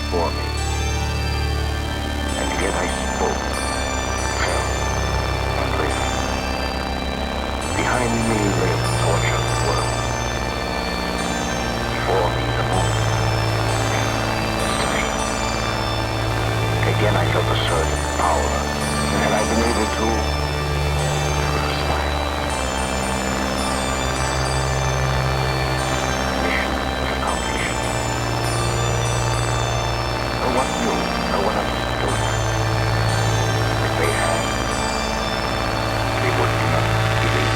before me. And yet I spoke, felt, and lived. Behind me lay the tortured world. Before me the moon. Destiny. Again I felt a surge of power, and had I been able to, I would have smiled. Mission was accomplished. No one knew, no one understood. If they had, they would not believe.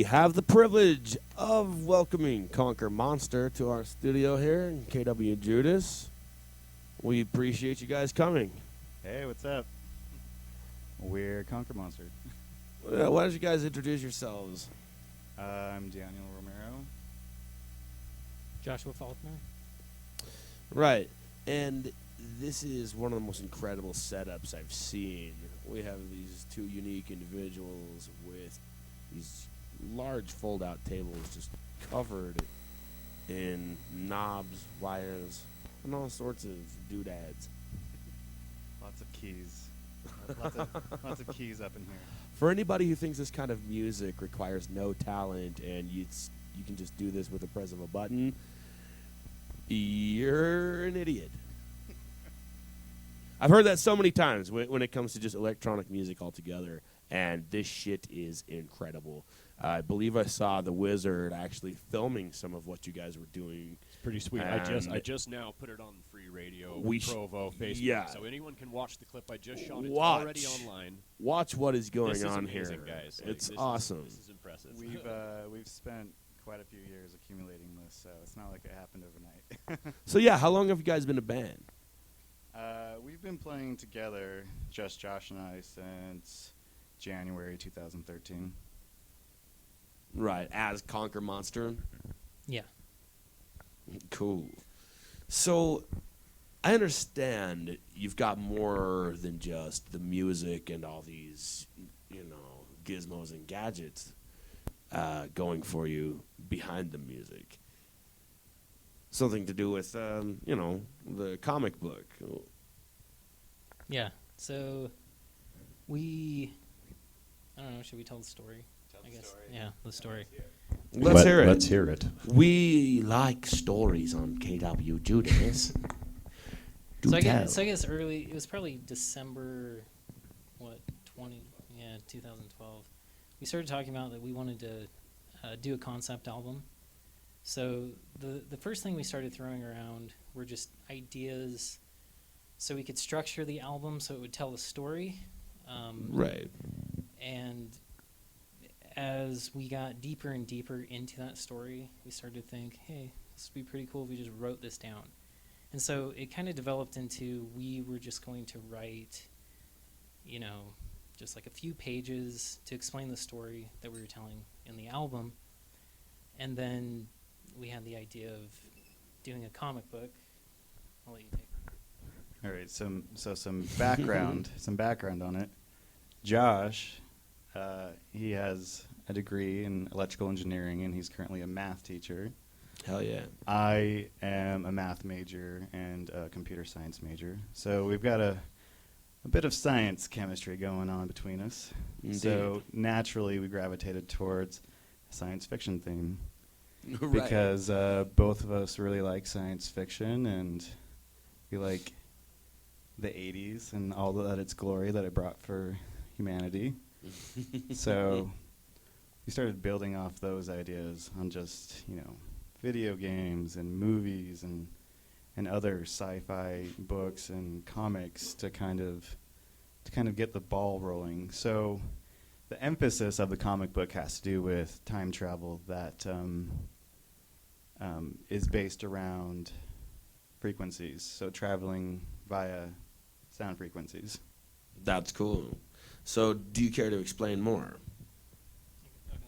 We have the privilege of welcoming Conquer Monster to our studio here in KWJUDAS. We appreciate you guys coming. Hey, what's up? We're Conquer Monster. Why don't you guys introduce yourselves? I'm Daniel Romero. Joshua Faulkner. Right, and this is one of the most incredible setups I've seen. We have these two unique individuals with these large fold-out tables just covered in knobs, wires, and all sorts of doodads. Lots of keys. lots of keys up in here. For anybody who thinks this kind of music requires no talent and you can just do this with the press of a button, you're an idiot. I've heard that so many times when it comes to just electronic music altogether, and this shit is incredible. I believe I saw the Wizard actually filming some of what you guys were doing. It's pretty sweet. I just now put it on Free Radio Provo Facebook, yeah. So anyone can watch the clip I just shot. It's already online. Watch what is going this is on amazing, here, guys. It's awesome. This is impressive. We've spent quite a few years accumulating this, so it's not like it happened overnight. So yeah, how long have you guys been a band? We've been playing together, just Josh and I, since January 2013. Right, as Conquer Monster. Yeah. Cool. So, I understand you've got more than just the music and all these, gizmos and gadgets going for you behind the music. Something to do with, the comic book. Yeah. So I don't know, should we tell the story? I guess. Yeah, the story. Let's hear it. Let's hear it. We like stories on KWJUDAS. So I guess early, it was probably December, 2012. We started talking about that we wanted to do a concept album. So the first thing we started throwing around were just ideas so we could structure the album so it would tell a story. Right. And as we got deeper and deeper into that story, we started to think, hey, this would be pretty cool if we just wrote this down. And so it kind of developed into we were just going to write, just like a few pages to explain the story that we were telling in the album. And then we had the idea of doing a comic book. I'll let you take it. All right, some background, on it. Josh, he has a degree in electrical engineering, and he's currently a math teacher. Hell yeah. I am a math major and a computer science major. So we've got a bit of science chemistry going on between us. Indeed. So naturally we gravitated towards a science fiction theme. Right. Because both of us really like science fiction, and we like the 80s and all that its glory that it brought for humanity. So we started building off those ideas on just, video games and movies and other sci-fi books and comics to kind of get the ball rolling. So the emphasis of the comic book has to do with time travel that is based around frequencies, so traveling via sound frequencies. That's cool. So do you care to explain more? Okay.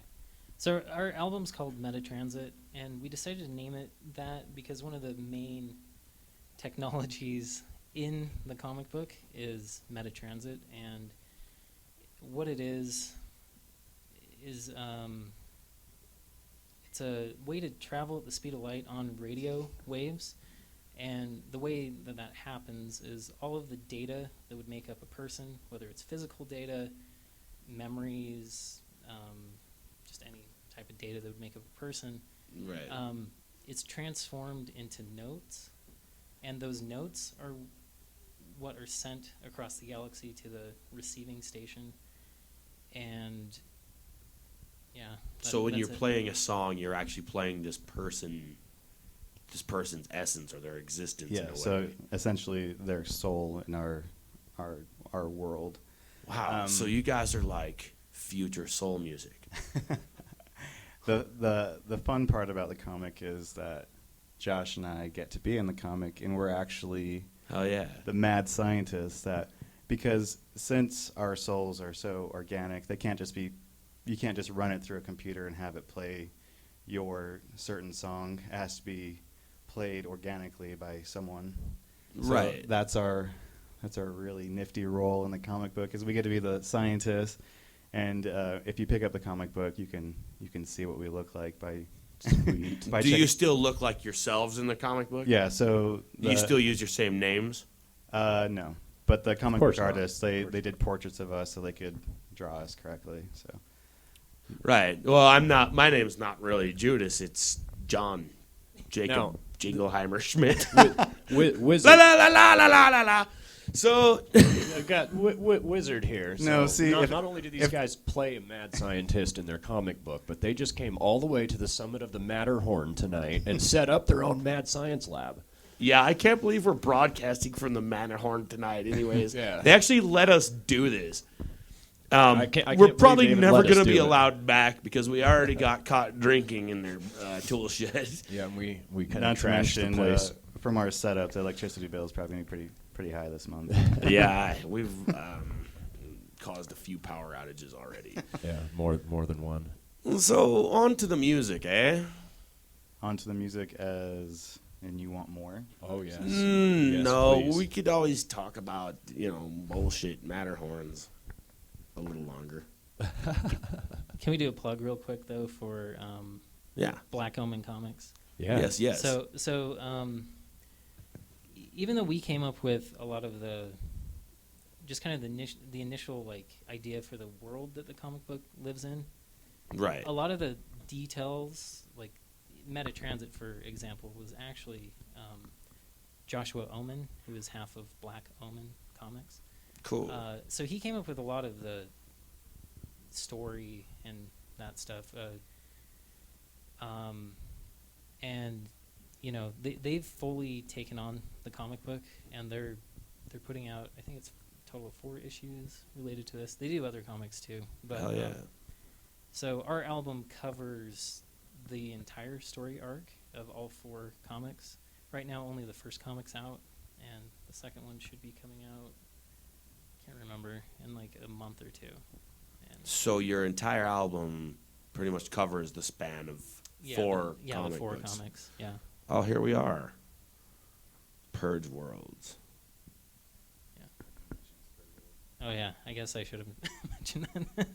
So our album's called Metatransit, and we decided to name it that because one of the main technologies in the comic book is metatransit, and what it is it's a way to travel at the speed of light on radio waves. And the way that happens is all of the data that would make up a person, whether it's physical data, memories, just any type of data that would make up a person, Right. It's transformed into notes, and those notes are what are sent across the galaxy to the receiving station. And yeah. So when you're playing a song, you're actually playing this person's essence or their existence. Yeah, in a way. so essentially their soul in our world. Wow. So you guys are like future soul music. The fun part about the comic is that Josh and I get to be in the comic, and we're actually Oh yeah. the mad scientists that, because since our souls are so organic, they can't just be, you can't just run it through a computer and have it play your certain song. It has to be played organically by someone. So Right. That's our really nifty role in the comic book, is we get to be the scientists. And if you pick up the comic book, you can see what we look like by. by Do you checking- still look like yourselves in the comic book? Yeah. So You still use your same names? no, but the comic course book not. artists they did portraits of us so they could draw us correctly. So Right. Well, I'm not. My name's not really Judas. It's John Jacob No. Jingleheimer Schmidt. Wizard. La la la la la la la. So I've got Wizard here. So No, see, not only do these guys play a mad scientist in their comic book, but they just came all the way to the summit of the Matterhorn tonight and set up their own mad science lab. yeah, I can't believe we're broadcasting from the Matterhorn tonight. Anyways, Yeah. they actually let us do this. I can't we're believe probably they even never let us going to be do it. allowed back because we already got caught drinking in their tool shed. Yeah, and we kind not of to trashed the mention, place. from our setup, the electricity bill is probably gonna be pretty high this month. Yeah, we've caused a few power outages already. Yeah, more than one. So on to the music, eh? On to the music, as and you want more. Oh yes. Mm, Yes, no, please. we could always talk about bullshit Matterhorns a little longer. Can we do a plug real quick though for Yeah. Black Omen Comics? Yeah. Yes. So even though we came up with a lot of the just kind of the initial like idea for the world that the comic book lives in, Right. a lot of the details, like Metatransit, for example, was actually Joshua Omen, who is half of Black Omen Comics. Cool. So he came up with a lot of the story and that stuff. And they've fully taken on the comic book, and they're putting out, I think it's a total of 4 issues related to this. They do other comics too, but Hell yeah. so our album covers the entire story arc of all 4 comics. Right now, only the first comic's out, and the second one should be coming out, can't remember, in like a month or 2. And So your entire album pretty much covers the span of 4 comic the 4 books. comics, yeah. Oh, here we are. Purge Worlds. Oh yeah, I guess I should have mentioned that.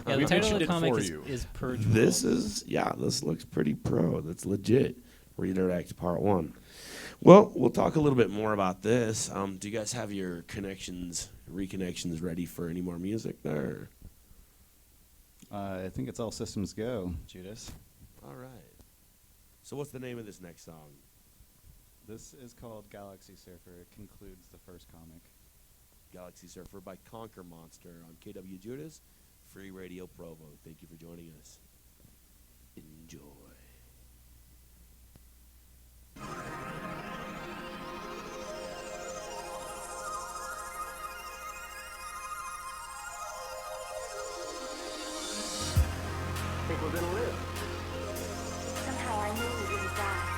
Yeah, We the title mentioned of the it comic for is, you. is Purge. This Worlds. this looks pretty pro. That's legit. Redirect Part 1. Well, we'll talk a little bit more about this. Do you guys have your reconnections ready for any more music there? I think it's all systems go, Judas. All right. So what's the name of this next song? This is called Galaxy Surfer. It concludes the first comic. Galaxy Surfer by Conquer Monster on KWJUDAS, Free Radio Provo. Thank you for joining us. Enjoy. Think we're gonna live. Somehow I knew we wouldn't die.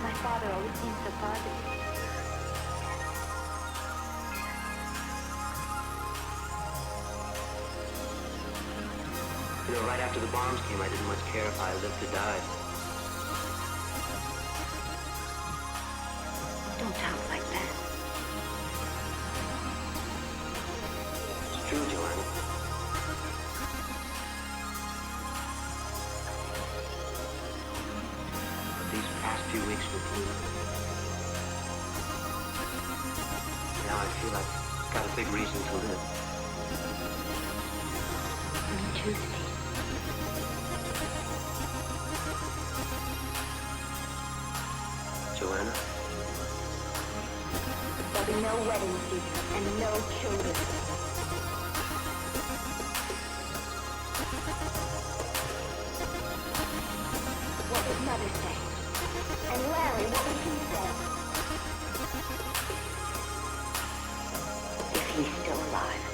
My father always seemed so positive. You know, right after the bombs came, I didn't much care if I lived or died. Don't talk like that. It's true, Joanna. But these past few weeks with you, now I feel I've got a big reason to live. Me too, Steve. Joanna? There'll be no wedding feast and no children. What would Mother say? And Larry, what would he say? If he's still alive.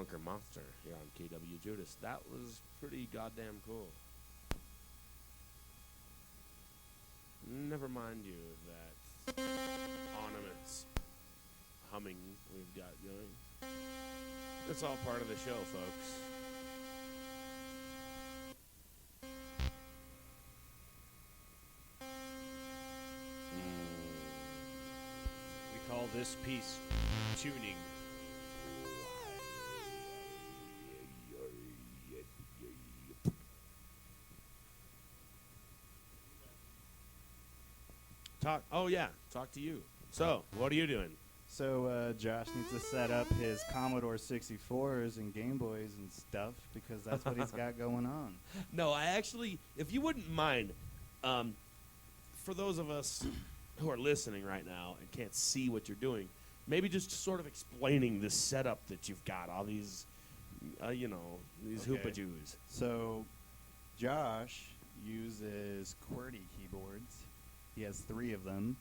Conquer Monster here on KWJUDAS. That was pretty goddamn cool. Never mind you that ominous humming we've got going. It's all part of the show, folks. We call this piece tuning. Talk to you. So, what are you doing? So Josh needs to set up his Commodore 64s and Game Boys and stuff because that's what he's got going on. No, I actually, if you wouldn't mind, for those of us who are listening right now and can't see what you're doing, maybe just sort of explaining the setup that you've got, all these, these Okay. hoopadoos. So Josh uses QWERTY keyboards. He has 3 of them.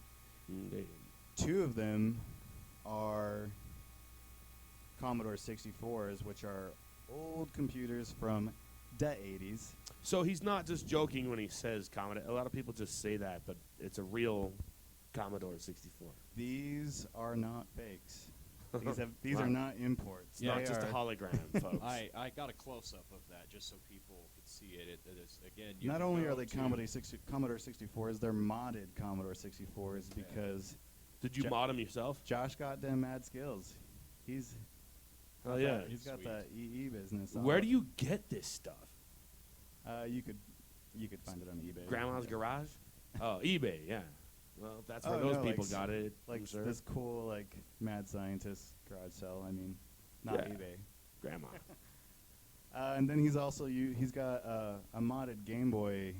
2 of them are Commodore 64s, which are old computers from the 80s. So he's not just joking when he says Commodore. A lot of people just say that, but it's a real Commodore 64. These are not fakes. These Wow. are not imports. It's not They just a are hologram, folks. I got a close-up of that just so people could see it. It's, again, you Not can only go are they to- Commodore 64s, they're modded Commodore 64s because Did you mod them yourself? Josh got them mad skills. He's Oh, yeah. he's got Sweet. the EE business. Where do you get this stuff? You could find it on eBay. Grandma's garage? Oh, eBay, yeah. Well, that's where Oh, those no, people like got it. Like I'm sure. this cool like mad scientist garage sale. I mean, not Yeah. eBay. Grandma. And then he's also he's got a modded Game Boy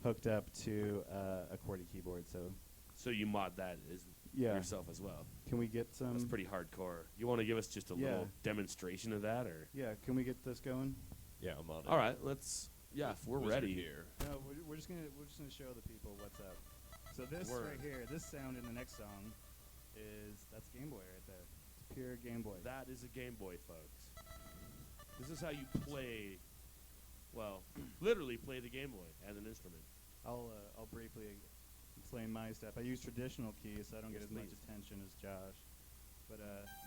hooked up to a QWERTY keyboard. So So you mod that yeah, yourself as well. can we get some? That's pretty hardcore. You want to give us just a Yeah. little demonstration of that, or? Yeah, can we get this going? Yeah, I'm on it. All right, let's. Yeah, if we're Wizard ready. here. No, we're just gonna show the people what's up. So this Word. right here, this sound in the next song, that's Game Boy right there. It's pure Game Boy. That is a Game Boy, folks. This is how you play. Well, literally play the Game Boy as an instrument. I'll briefly explain my stuff. I use traditional keys, so I don't get Yes, as much please. attention as Josh. But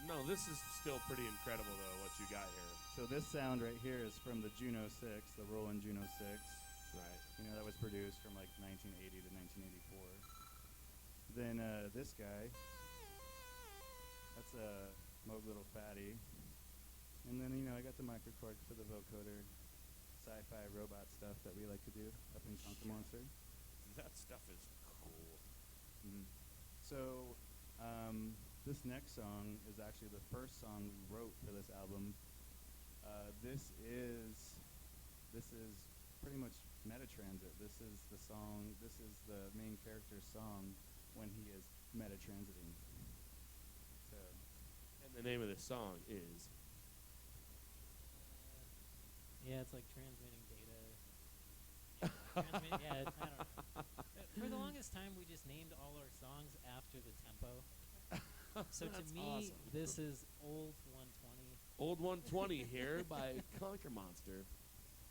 No, this is still pretty incredible, though, what you got here. so this sound right here is from the Juno 6, the Roland Juno 6. Right. You know, that was produced from like 1980 to 1984. Then this guy, that's a Moog Little Fatty. And then, I got the microcork for the vocoder, sci-fi robot stuff that we like to do up in Conquer Monster. That stuff is cool. So, this next song is actually the first song we wrote for this album. This is pretty much Metatransit. This is the song. This is the main character's song when he is metatransiting. So, And the name of this song is. Yeah, it's like transmitting data. I don't know. For the longest time, we just named all our songs after the tempo. So to That's me, awesome. this is Old 120. Old 120 here by Conquer Monster.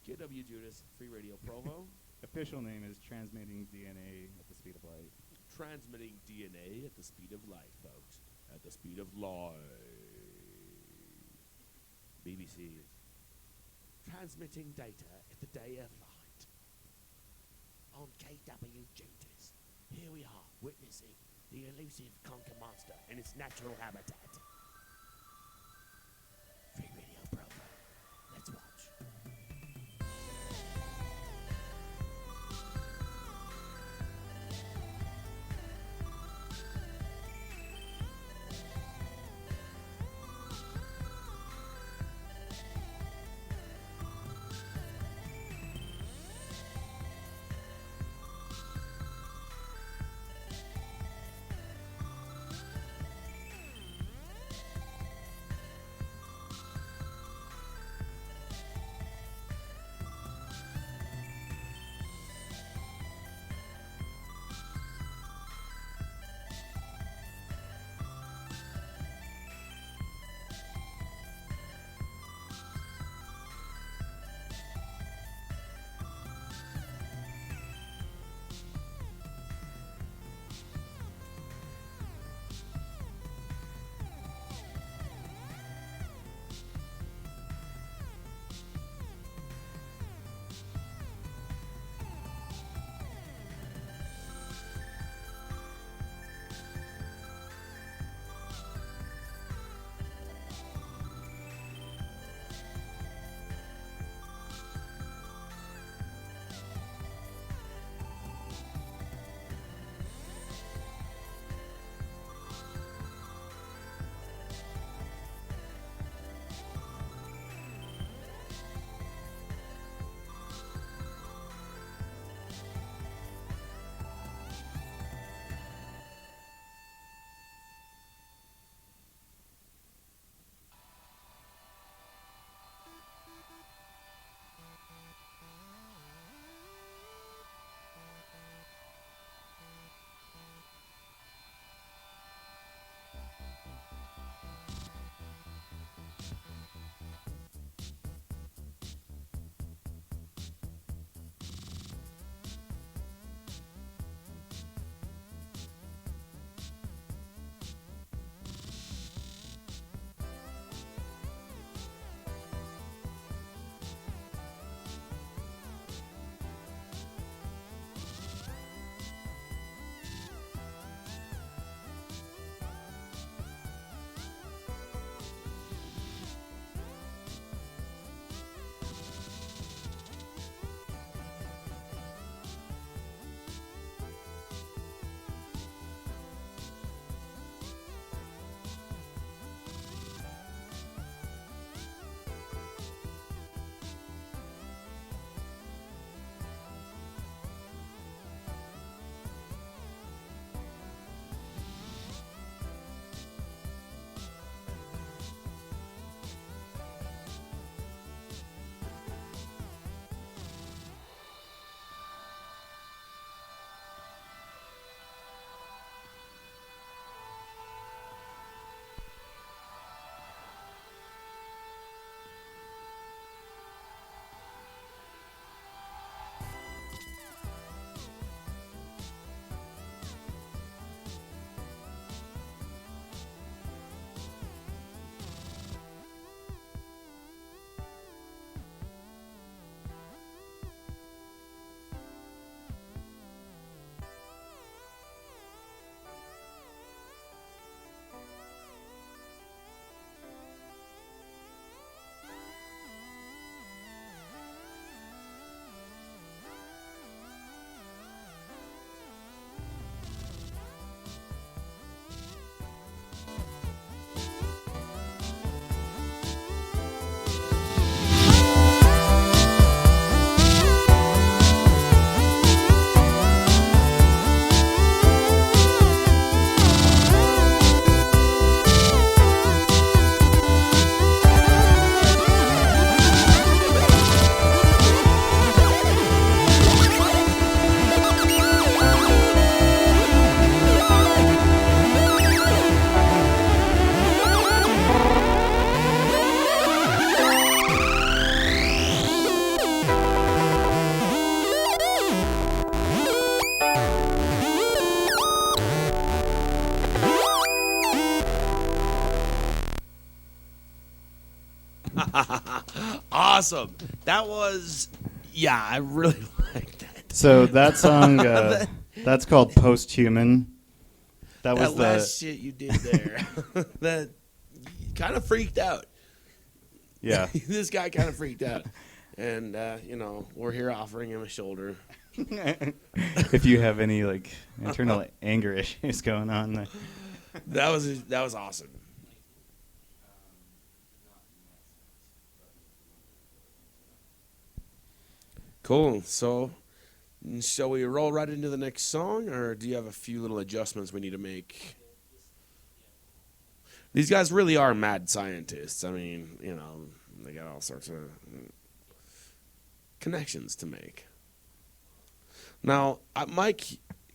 KWJUDAS, Free Radio Provo. official name is Transmitting DNA at the Speed of Light. Transmitting DNA at the speed of light, folks. At the speed of light. BBC is transmitting data at the day of light. On KWJUDAS, here we are witnessing the elusive Conquer Monster in its natural habitat. Free Radio Provo. Let's watch. awesome. That was, yeah, I really liked that. So that song, that's called Posthuman. That was That last shit you did there, that kind of freaked out. yeah. This guy kind of freaked out. And, we're here offering him a shoulder. If you have any like internal anger issues going on, That was awesome. Cool. So, shall we roll right into the next song, or do you have a few little adjustments we need to make? These guys really are mad scientists. I mean, they got all sorts of connections to make. Now, my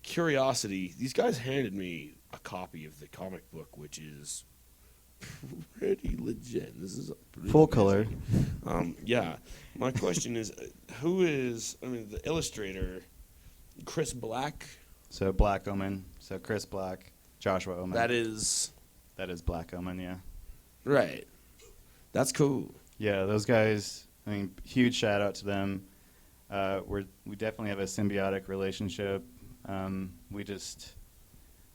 curiosity, these guys handed me a copy of the comic book, which is pretty legit. This is pretty full color. Yeah. My question is, who is, the illustrator, Chris Black? So Black Omen. So Chris Black, Joshua Omen. That is Black Omen. Yeah. right. That's cool. Yeah, those guys. Huge shout out to them. We definitely have a symbiotic relationship. We just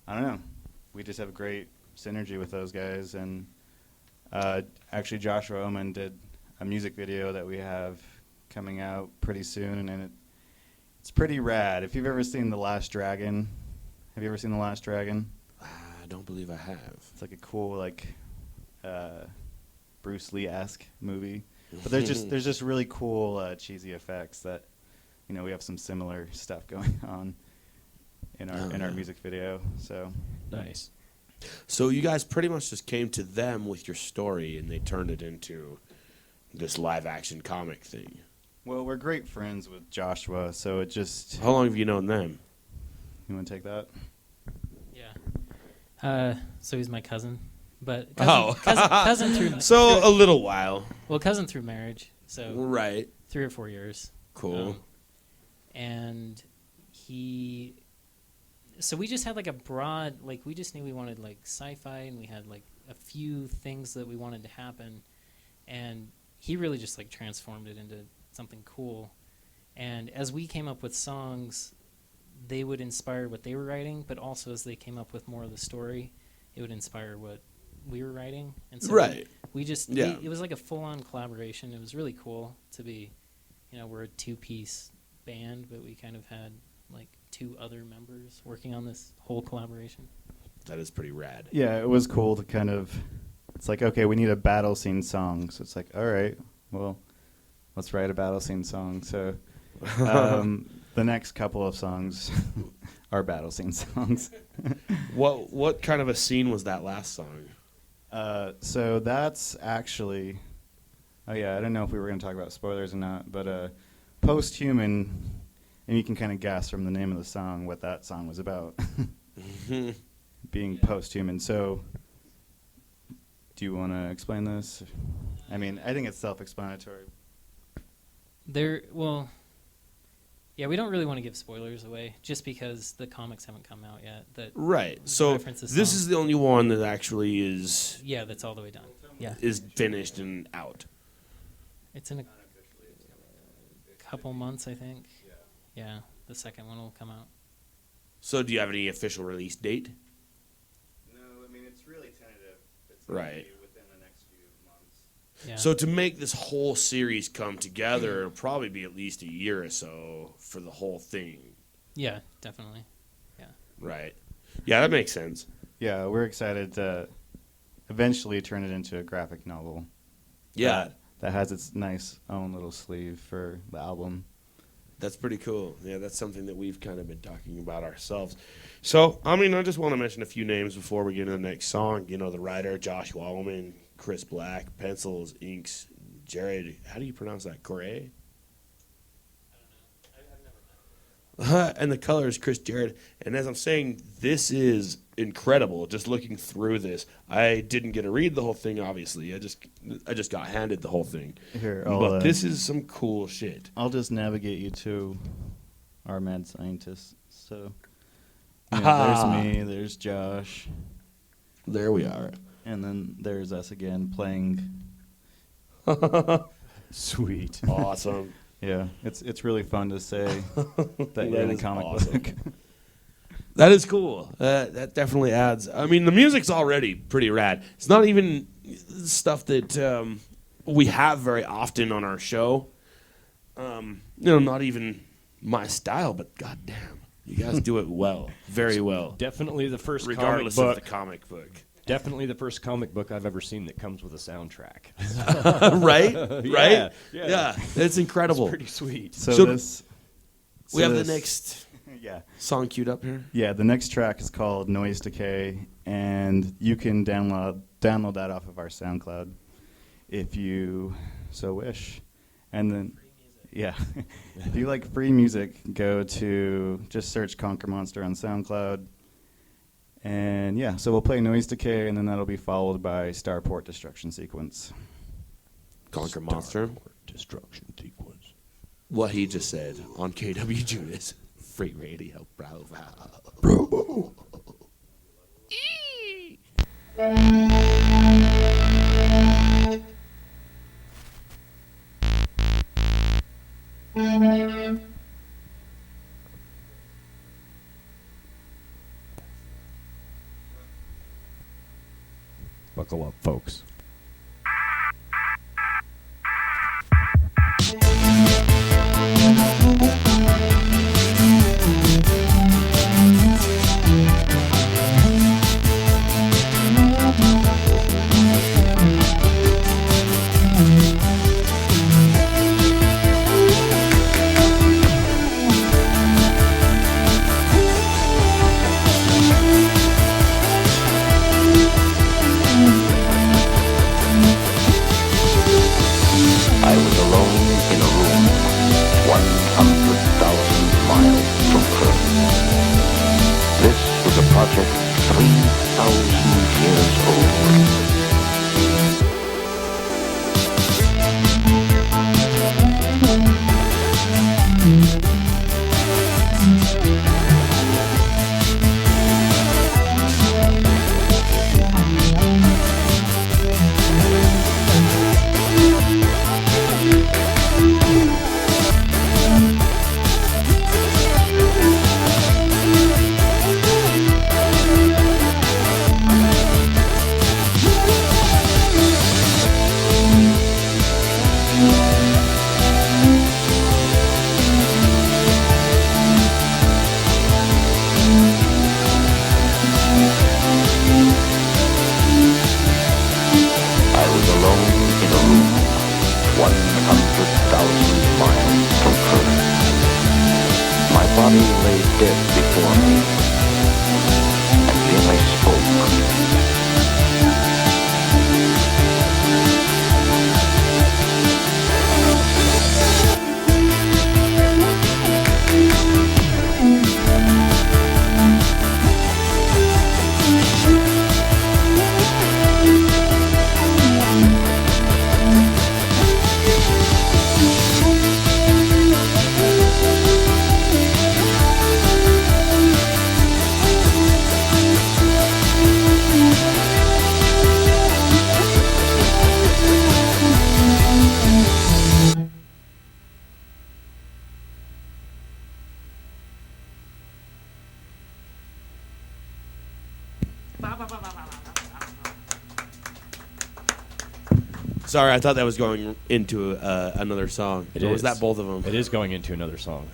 have a great synergy with those guys. And actually, Joshua Omen did a music video that we have coming out pretty soon, and it's pretty rad. If you've ever seen The Last Dragon, have you ever seen The Last Dragon? I don't believe I have. It's like a cool Bruce Lee-esque movie. But there's just really cool cheesy effects that we have some similar stuff going on in our music video. So Nice. So you guys pretty much just came to them with your story, and they turned it into this live-action comic thing. well, we're great friends with Joshua, so it just How long have you known them? you want to take that? Yeah. So he's my cousin, but Oh. cousin through So a little while. cousin through marriage. So Right. 3 or 4 years. Cool. And so we just had like a broad, we just knew we wanted like sci-fi, and we had like a few things that we wanted to happen, and he really just like transformed it into something cool. And as we came up with songs, they would inspire what they were writing, but also as they came up with more of the story, it would inspire what we were writing. And so Right. we just, Yeah. it was like a full-on collaboration. It was really cool to be, we're a 2-piece band, but we kind of had like 2 other members working on this whole collaboration. That is pretty rad. Yeah, it was cool to kind of. It's like, okay, we need a battle scene song, so it's like, all right, well, let's write a battle scene song. So the next couple of songs are battle scene songs. What kind of a scene was that last song? So that's actually, I don't know if we were going to talk about spoilers or not, but Posthuman, and you can kind of guess from the name of the song what that song was about, being posthuman. So do you want to explain this? I think it's self-explanatory. We don't really want to give spoilers away, just because the comics haven't come out yet. That Right. So reference the this song. is the only one that actually is that's all the way done. Yeah, finished and out. it's in a couple months, I think. Yeah, the second one will come out. So do you have any official release date? No, it's really tentative. It's Right. within the next few months. Yeah. So to make this whole series come together, it'll probably be at least a year or so for the whole thing. Yeah, definitely. Right. Yeah, that makes sense. Yeah, we're excited to eventually turn it into a graphic novel. Yeah. That has its nice own little sleeve for the album. That's pretty cool. Yeah, that's something that we've kind of been talking about ourselves. So, I just want to mention a few names before we get into the next song. The writer, Joshua Omen, Chris Black, pencils, inks, Jared, how do you pronounce that? Corey? And the color is Chris Jared. And as I'm saying, this is incredible. Just looking through this, I didn't get to read the whole thing. Obviously, I just got handed the whole thing. Here, But this is some cool shit. I'll just navigate you to our mad scientists. So Ah. there's me, there's Josh, There we are. and then there's us again playing Sweet. Awesome. Yeah, it's really fun to say that you're That in a is comic awesome. book. That is cool. That definitely adds. I mean, the music's already pretty rad. It's not even stuff that we have very often on our show. Not even my style, but goddamn, you guys do it well, very well. Definitely the first Regardless comic of book. the comic book, Definitely the first comic book I've ever seen that comes with a soundtrack. right? Yeah. Yeah, it's incredible. Pretty sweet. So this we have the this- next Yeah. song queued up here. Yeah, the next track is called Noise Decay, and you can download that off of our SoundCloud if you so wish. And then, yeah, if you like free music, go to just search Conquer Monster on SoundCloud. And yeah, so we'll play Noise Decay, and then that'll be followed by Starport Destruction Sequence. Conquer Monster. Destruction sequence. What he just said on KWJUDAS. Free Radio Provo. Provo. Buckle up, folks. I was alone in a room 100,000 miles from Earth. This was a project 3,000 years old. I was alone in a room 100,000 miles from Earth. My body lay dead before me, and yet I spoke. Sorry, I thought that was going into another song. It Or was is. that both of them? It is going into another song.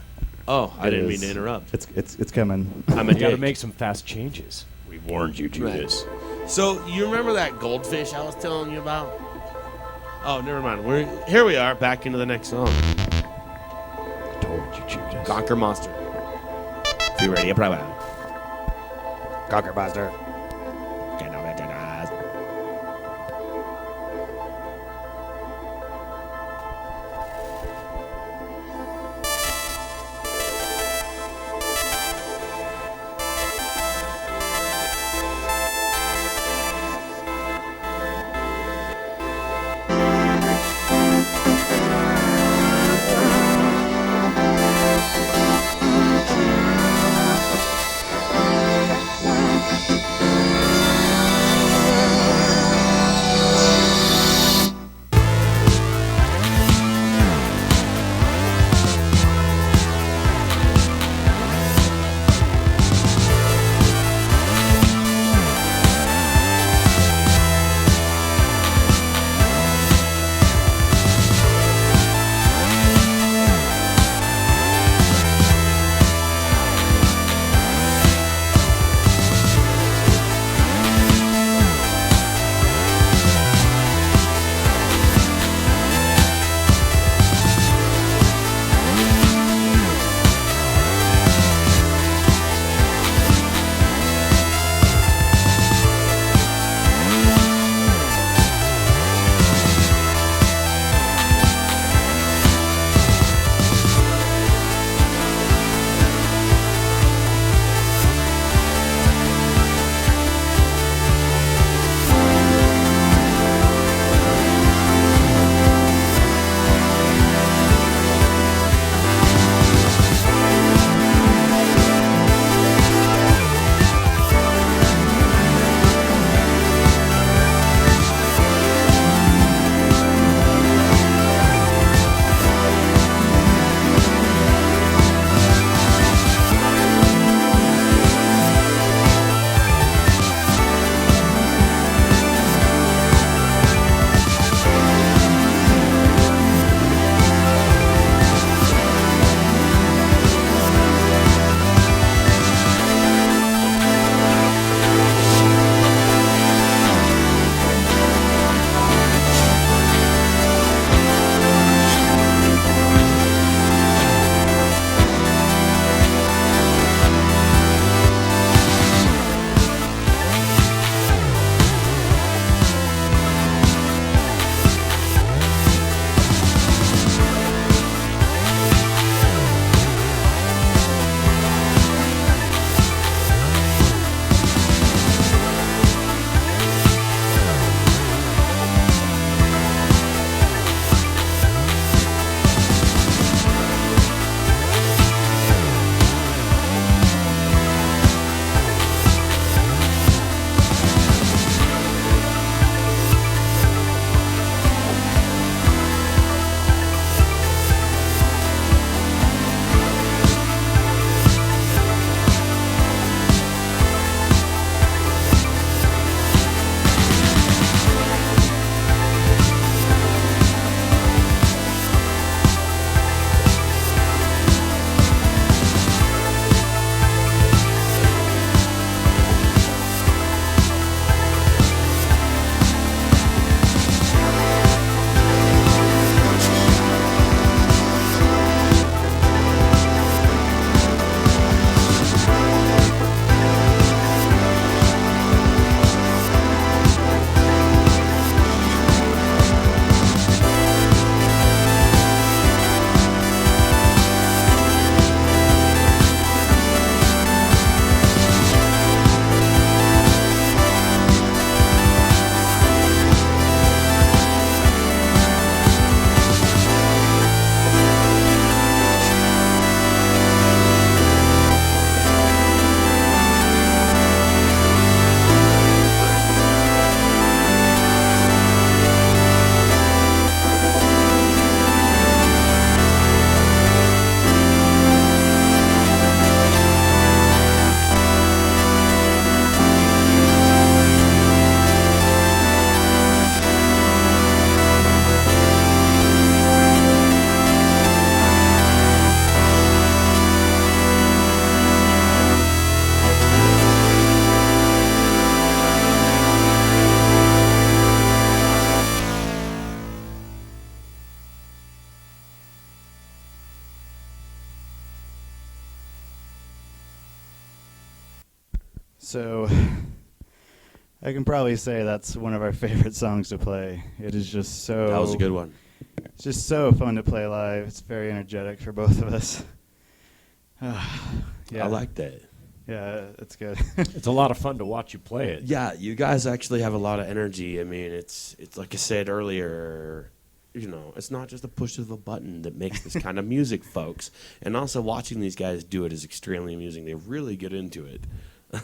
Oh, I It didn't mean is. to interrupt. It's coming. I'm a You got to dick. make some fast changes. We warned you, Judas. So you remember that goldfish I was telling you about? Oh, never mind. Here we are, back into the next song. I told you, Judas. Conquer Monster. Free Radio Provo. Conquer Monster. KWJUDAS. So I can probably say that's one of our favorite songs to play. It is just so... That was a good one. It's just so fun to play live. It's very energetic for both of us. Yeah. I like that. Yeah, it's good. It's a lot of fun to watch you play it. Yeah, you guys actually have a lot of energy. I mean, it's like I said earlier, you know, it's not just a push of a button that makes this kind of music, folks. And also watching these guys do it is extremely amusing. They really get into it.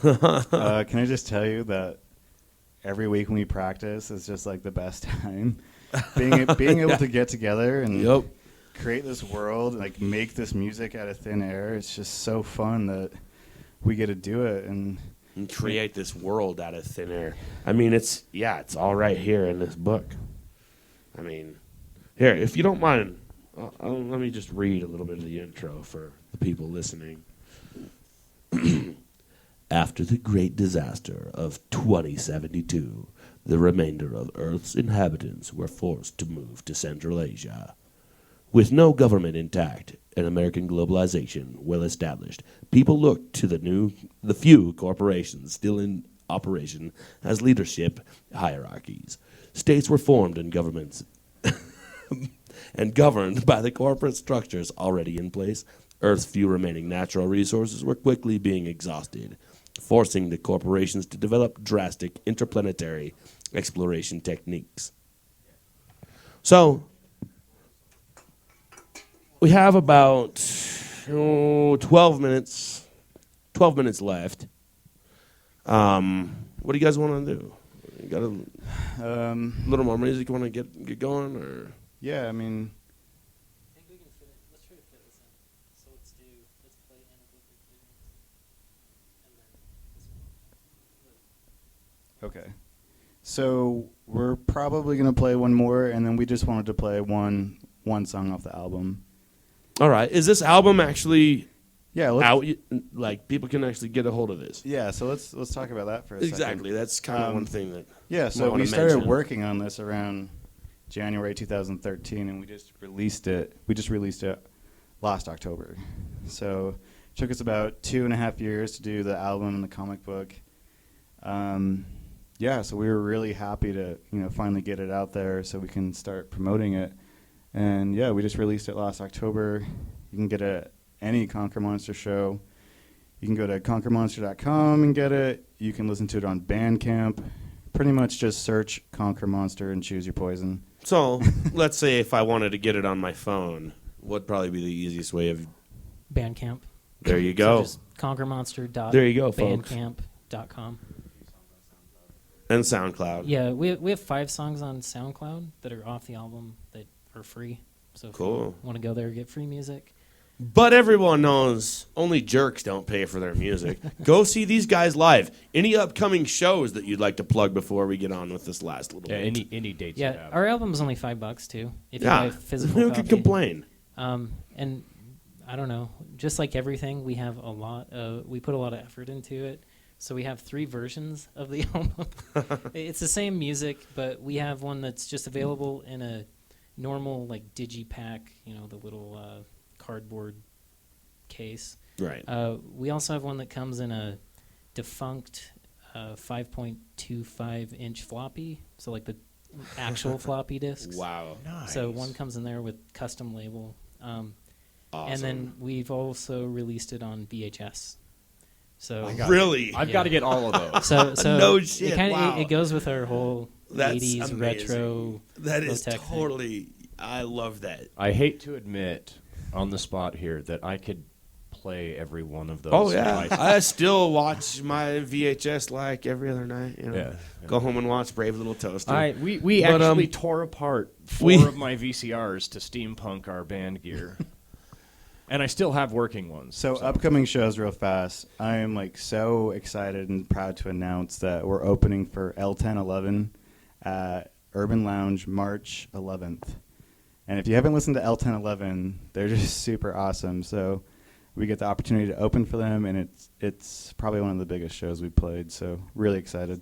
Can I just tell you that every week when we practice is just like the best time. Being able to get together and create this world, like make this music out of thin air. It's just so fun that we get to do it and create this world out of thin air. I mean, it's all right here in this book. I mean, here, if you don't mind, let me just read a little bit of the intro for the people listening. After the great disaster of 2072, the remainder of Earth's inhabitants were forced to move to Central Asia. With no government intact and American globalization well established, people looked to the few corporations still in operation as leadership hierarchies. States were formed and governments and governed by the corporate structures already in place. Earth's few remaining natural resources were quickly being exhausted, forcing the corporations to develop drastic interplanetary exploration techniques. So, we have about 12 minutes left. What do you guys want to do? You got a little more music you want to get going, or? Yeah, I mean, I think we can fit it. Let's try to fit this in. So let's play Anabolic Visions. And then this one. okay. So we're probably going to play one more, and then we just wanted to play one song off the album. All right. Is this album actually out? Like, people can actually get a hold of this? Yeah, so let's talk about that for a second. Exactly. That's kind of one thing that Yeah, I so wanna we started mention. working on this around January 2013, and we just released it last October. So it took us about 2.5 years to do the album and the comic book. So we were really happy to finally get it out there so we can start promoting it. And yeah, we just released it last October. You can get it at any Conquer Monster show. You can go to conquermonster.com and get it. You can listen to it on Bandcamp. Pretty much just search Conquer Monster and choose your poison. So, let's say if I wanted to get it on my phone, what'd probably be the easiest way of... Bandcamp. There you go. So just conquermonster.bandcamp.com. There you go, folks. And SoundCloud. Yeah, we have 5 songs on SoundCloud that are off the album that are free. So if you want to go there and get free music. But everyone knows only jerks don't pay for their music. Go see these guys live. Any upcoming shows that you'd like to plug before we get on with this last little bit? Any dates you Yeah, have. our album's only $5 too. If you buy a physical who copy. could complain? And I don't know, just like everything, we have we put a lot of effort into it. So we have 3 versions of the album. It's the same music, but we have one that's just available in a normal like digipack, the little cardboard case. Right. We also have one that comes in a defunct 5.25 inch floppy, so like the actual floppy discs. Wow. Nice. So one comes in there with custom label. Awesome. And then we've also released it on VHS. So Really? I've got to get all of those. so No shit, wow. it goes with our whole That's 80s amazing. retro. That is low-tech thing. totally... I love that. I hate to admit on the spot here that I could play every one of those. Oh, yeah. if I still watch my VHS like every other night. Yeah. Go home and watch Brave Little Toaster. We But, actually tore apart 4 of my VCRs to steampunk our band gear. And I still have working ones. So upcoming shows real fast. I am so excited and proud to announce that we're opening for L1011 at Urban Lounge March 11th. And if you haven't listened to L1011, they're just super awesome. So we get the opportunity to open for them, and it's probably one of the biggest shows we've played. So really excited.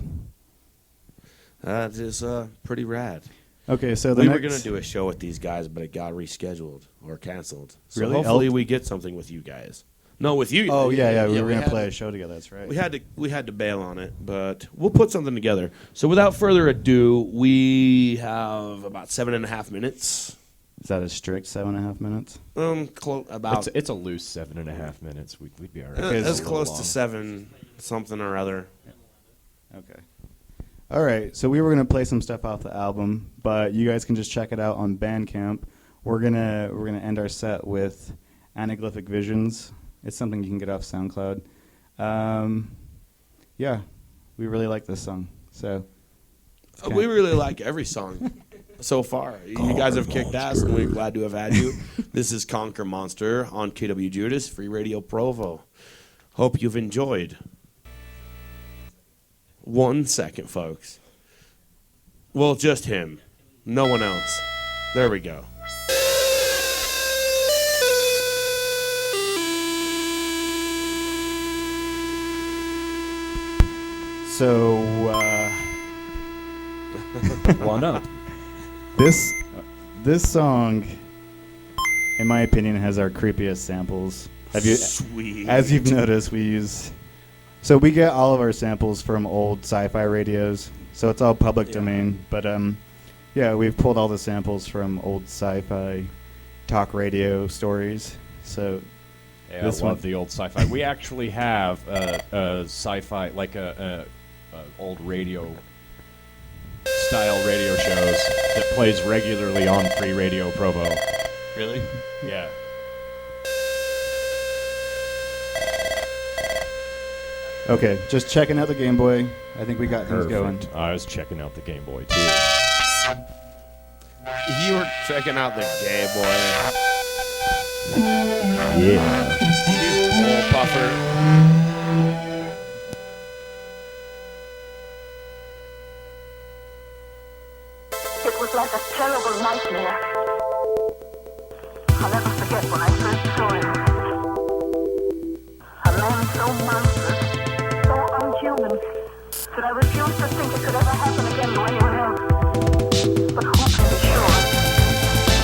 That is pretty rad. Okay, so We were going to do a show with these guys, but it got rescheduled or canceled. So Really? hopefully we get something with you guys. No, with you. Oh yeah, we were we gonna had play to- a show together. That's right. We had to bail on it, but we'll put something together. So without further ado, we have about 7.5 minutes. Is that a strict 7.5 minutes? About It's a loose 7.5 minutes. We'd be all right. Okay, as so- close to 7 something or other. Okay. All right. So we were gonna play some stuff off the album, but you guys can just check it out on Bandcamp. We're gonna end our set with Anaglyphic Visions. It's something you can get off SoundCloud. Yeah, we really like this song. So We really like every song so far. You guys have kicked ass, and we're glad to have had you. This is Conquer Monster on KWJUDAS, Free Radio Provo. Hope you've enjoyed. 1 second, folks. Well, just him. No one else. There we go. So One up. this song, in my opinion, has our creepiest samples. Sweet. As you've noticed, so we get all of our samples from old sci-fi radios. So it's all public domain. But yeah, we've pulled all the samples from old sci-fi talk radio stories. So Yeah, This I love one- the old sci-fi. We actually have a sci-fi, like a old radio style radio shows that plays regularly on Free Radio Provo. Really? Yeah. okay, just checking out the Game Boy. I think we got things going. Perfect. I was checking out the Game Boy too. You were checking out the Gay Boy. Yeah. You old puffer. It was like a terrible nightmare. I'll never forget when I first saw him. A man so monstrous, so unhuman, that I refused to think it could ever happen again to anyone else. But who can be sure?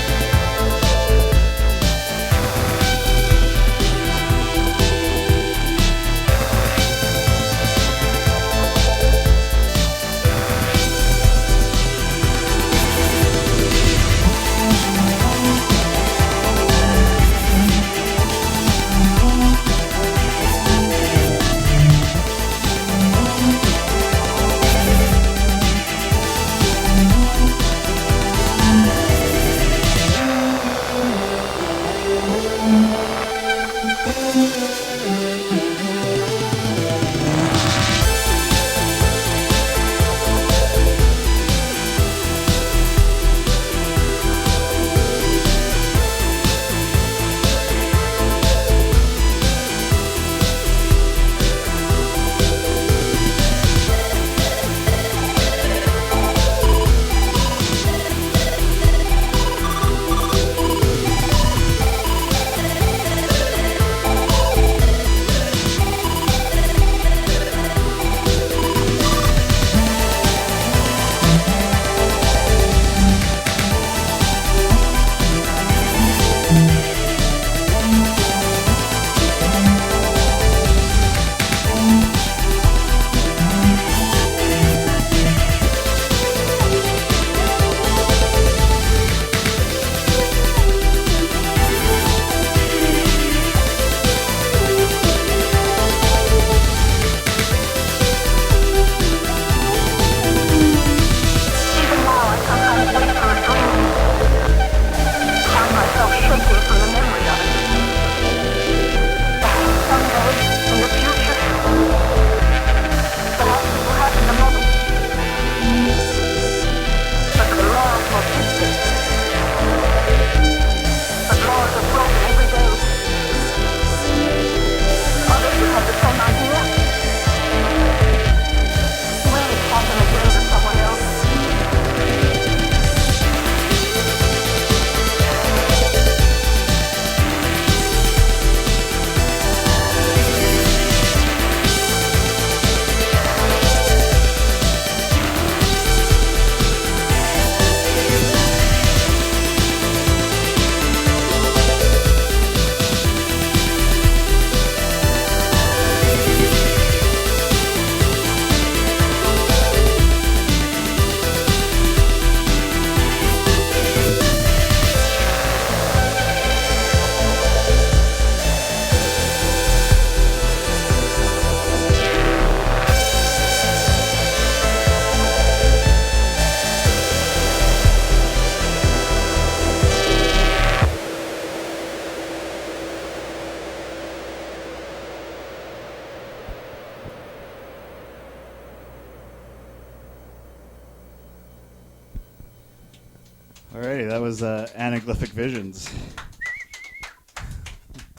Alrighty, that was Anaglyphic Visions.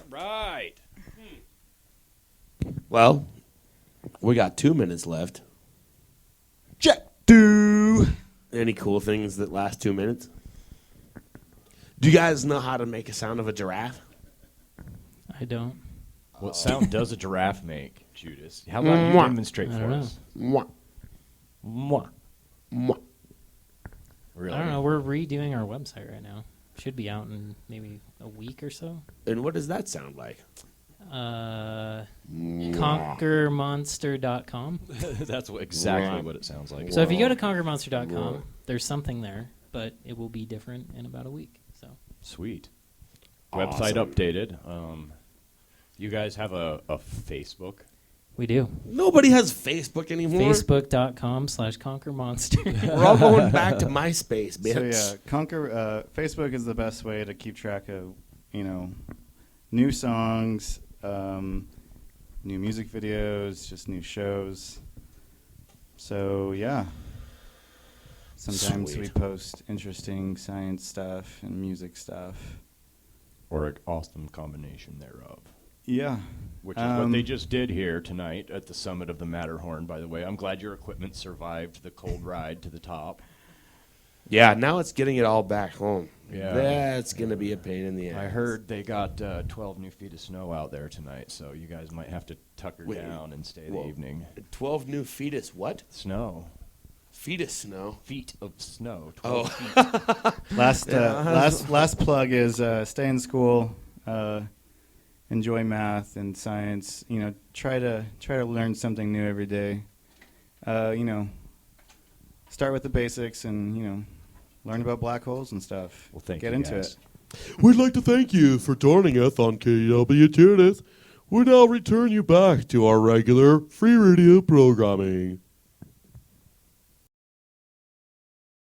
Right. Well, we got 2 minutes left. Check. Do. Any cool things that last 2 minutes? Do you guys know how to make a sound of a giraffe? I don't. What sound does a giraffe make, Judas? How about you Mwah. demonstrate I for don't know. us? Mwah, Mwah. mwah. Really? I don't know. We're redoing our website right now. Should be out in maybe a week or so. And what does that sound like? Conquermonster.com. That's exactly what it sounds like. So if you go to conquermonster.com, there's something there, but it will be different in about a week. So Sweet. Awesome. Website updated. You guys have a Facebook? we do. Nobody has Facebook anymore. Facebook.com/conquermonster. We're all going back to MySpace, bitch. So yeah, Facebook is the best way to keep track of, new songs, new music videos, just new shows. So yeah, sometimes we Sweet. post interesting science stuff and music stuff. Or an awesome combination thereof. Yeah, Which is what they just did here tonight at the summit of the Matterhorn, by the way. I'm glad your equipment survived the cold ride to the top. Yeah, now it's getting it all back home. Yeah. That's going to be a pain in the ass. I heard they got 12 new feet of snow out there tonight, so you guys might have to tucker Wait, down and stay whoa. the evening. 12 new fetus. What? Snow. Fetus snow. Feet of snow. 12 Oh. feet. last plug is stay in school, enjoy math and science. Try to learn something new every day. Start with the basics and learn about black holes and stuff. Well, thank Get you, into guys. it. We'd like to thank you for joining us on KWJUDAS. We now return you back to our regular free radio programming.